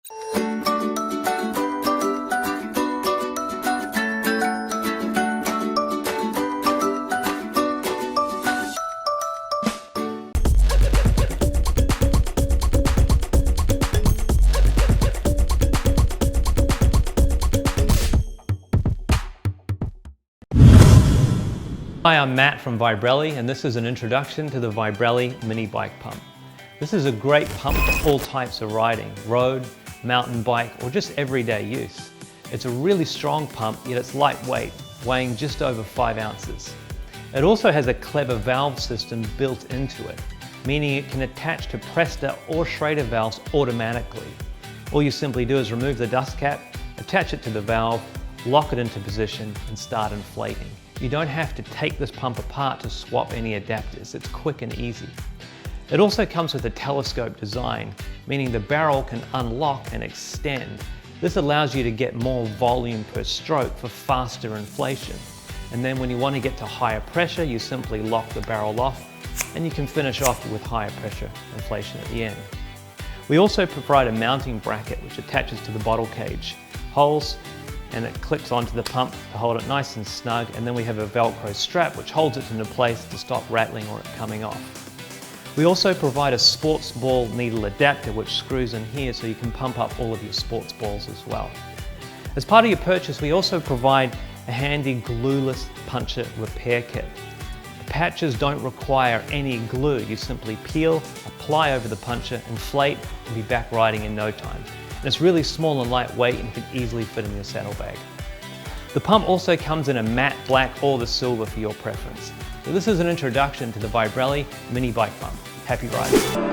Hi, I'm Matt from Vibrelli, and this is an introduction to the Vibrelli mini bike pump. This is a great pump for all types of riding, road, mountain bike, or just everyday use. It's a really strong pump, yet it's lightweight, weighing just over 5 ounces. It also has a clever valve system built into it, meaning it can attach to Presta or Schrader valves automatically. All you simply do is remove the dust cap, attach it to the valve, lock it into position, and start inflating. You don't have to take this pump apart to swap any adapters. It's quick and easy. It also comes with a telescope design, meaning the barrel can unlock and extend. This allows you to get more volume per stroke for faster inflation. And then when you want to get to higher pressure, you simply lock the barrel off and you can finish off with higher pressure inflation at the end. We also provide a mounting bracket which attaches to the bottle cage. Holes, and it clips onto the pump to hold it nice and snug, and then we have a Velcro strap which holds it into place to stop rattling or it coming off. We also provide a sports ball needle adapter which screws in here so you can pump up all of your sports balls as well. As part of your purchase, we also provide a handy glueless puncher repair kit. The patches don't require any glue. You simply peel, apply over the puncher, inflate, and be back riding in no time. It's really small and lightweight and can easily fit in your saddlebag. The pump also comes in a matte black or the silver for your preference. So this is an introduction to the Vibrelli mini bike pump. Happy riding.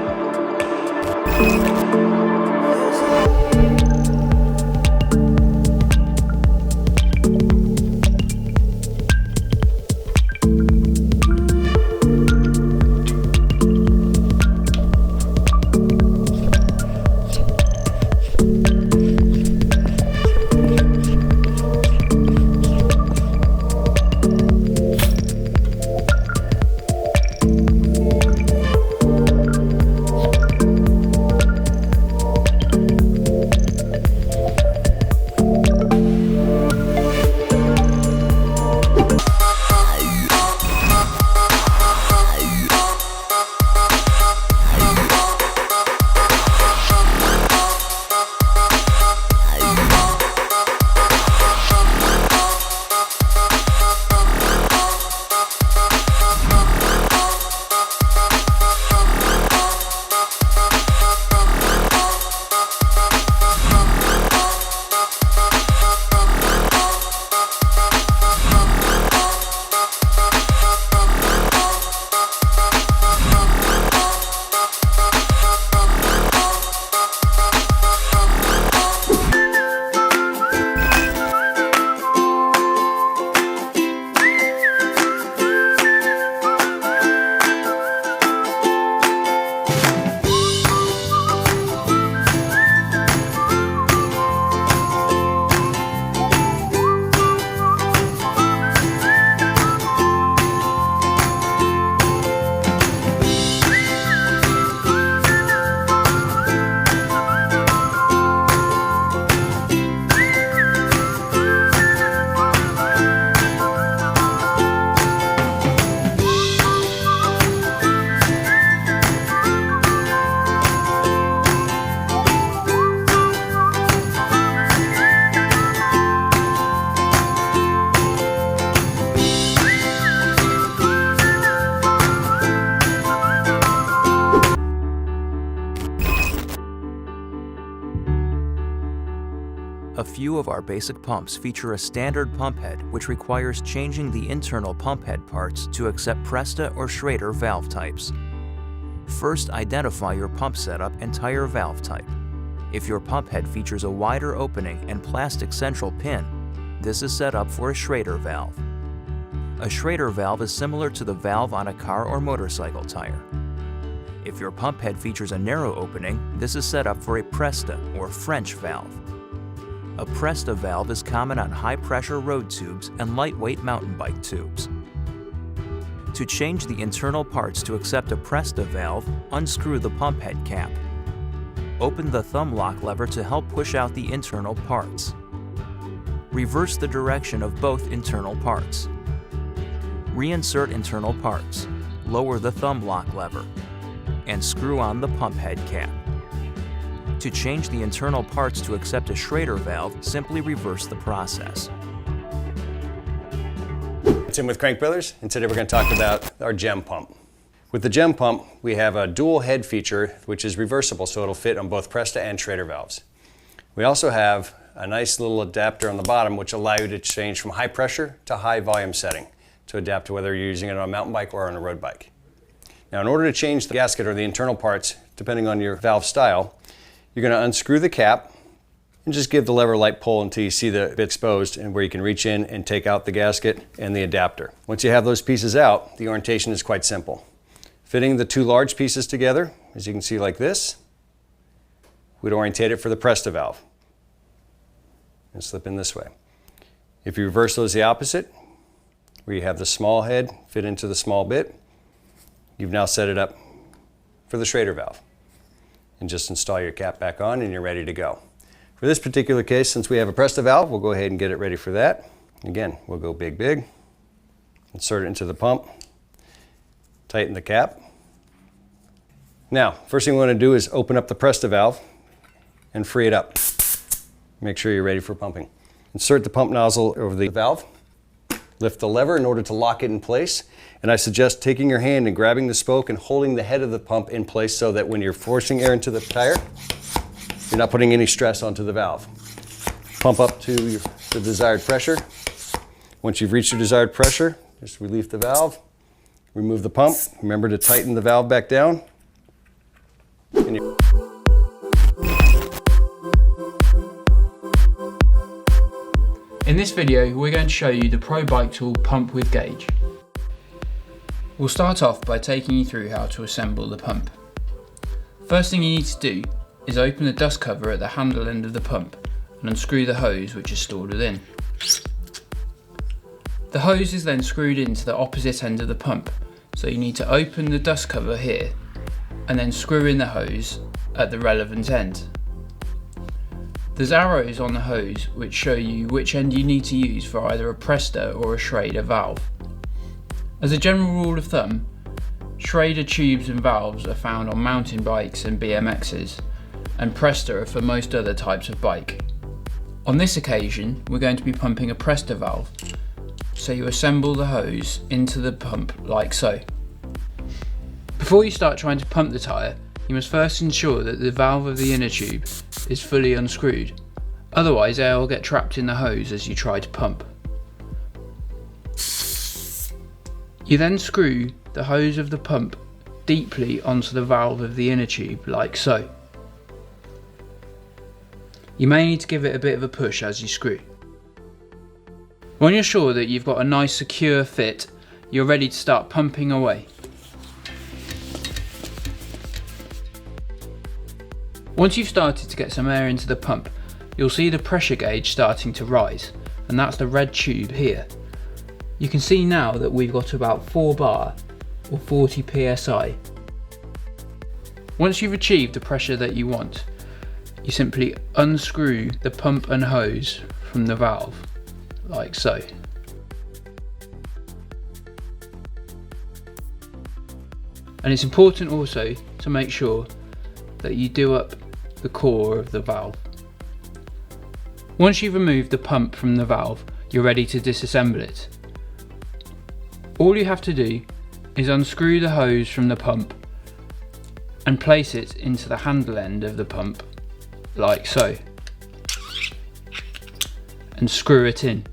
A few of our basic pumps feature a standard pump head which requires changing the internal pump head parts to accept Presta or Schrader valve types. First, identify your pump setup and tire valve type. If your pump head features a wider opening and plastic central pin, this is set up for a Schrader valve. A Schrader valve is similar to the valve on a car or motorcycle tire. If your pump head features a narrow opening, this is set up for a Presta or French valve. A Presta valve is common on high-pressure road tubes and lightweight mountain bike tubes. To change the internal parts to accept a Presta valve, unscrew the pump head cap. open the thumb lock lever to help push out the internal parts. Reverse the direction of both internal parts. Reinsert internal parts, lower the thumb lock lever, and screw on the pump head cap. To change the internal parts to accept a Schrader valve, simply reverse the process. Tim with Crank Brothers, and today we're going to talk about our gem pump. With the gem pump, we have a dual head feature which is reversible, so it'll fit on both Presta and Schrader valves. We also have a nice little adapter on the bottom which allows you to change from high pressure to high volume setting to adapt to whether you're using it on a mountain bike or on a road bike. Now, in order to change the gasket or the internal parts, depending on your valve style, you're going to unscrew the cap and just give the lever a light pull until you see the bit exposed and where you can reach in and take out the gasket and the adapter. Once you have those pieces out, the orientation is quite simple. Fitting the two large pieces together, as you can see like this, we'd orientate it for the Presta valve and slip in this way. If you reverse those the opposite, where you have the small head fit into the small bit, you've now set it up for the Schrader valve. And just install your cap back on and you're ready to go. For this particular case, since we have a Presta valve, we'll go ahead and get it ready for that. Again, we'll go big, big, insert it into the pump, tighten the cap. Now, first thing we want to do is open up the Presta valve and free it up. Make sure you're ready for pumping. Insert the pump nozzle over the valve. Lift the lever in order to lock it in place, and I suggest taking your hand and grabbing the spoke and holding the head of the pump in place so that when you're forcing air into the tire, you're not putting any stress onto the valve. Pump up to the desired pressure. Once you've reached your desired pressure, just relieve the valve, remove the pump. Remember to tighten the valve back down. In this video, we're going to show you the Pro Bike Tool pump with gauge. We'll start off by taking you through how to assemble the pump. First thing you need to do is open the dust cover at the handle end of the pump and unscrew the hose which is stored within. The hose is then screwed into the opposite end of the pump, so you need to open the dust cover here and then screw in the hose at the relevant end. There's arrows on the hose which show you which end you need to use for either a Presta or a Schrader valve. As a general rule of thumb, Schrader tubes and valves are found on mountain bikes and BMXs, and Presta are for most other types of bike. On this occasion, we're going to be pumping a Presta valve, so you assemble the hose into the pump like so. Before you start trying to pump the tyre, you must first ensure that the valve of the inner tube is fully unscrewed, otherwise air will get trapped in the hose as you try to pump. You then screw the hose of the pump deeply onto the valve of the inner tube like so. You may need to give it a bit of a push as you screw. When you're sure that you've got a nice secure fit, you're ready to start pumping away. Once you've started to get some air into the pump, you'll see the pressure gauge starting to rise, and that's the red tube here. You can see now that we've got about 4 bar or 40 psi. Once you've achieved the pressure that you want, you simply unscrew the pump and hose from the valve, like so. And it's important also to make sure that you do up the core of the valve. Once you've removed the pump from the valve, you're ready to disassemble it. All you have to do is unscrew the hose from the pump and place it into the handle end of the pump, like so, and screw it in.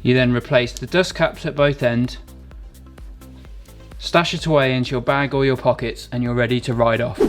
You then replace the dust caps at both ends, stash it away into your bag or your pockets, and you're ready to ride off.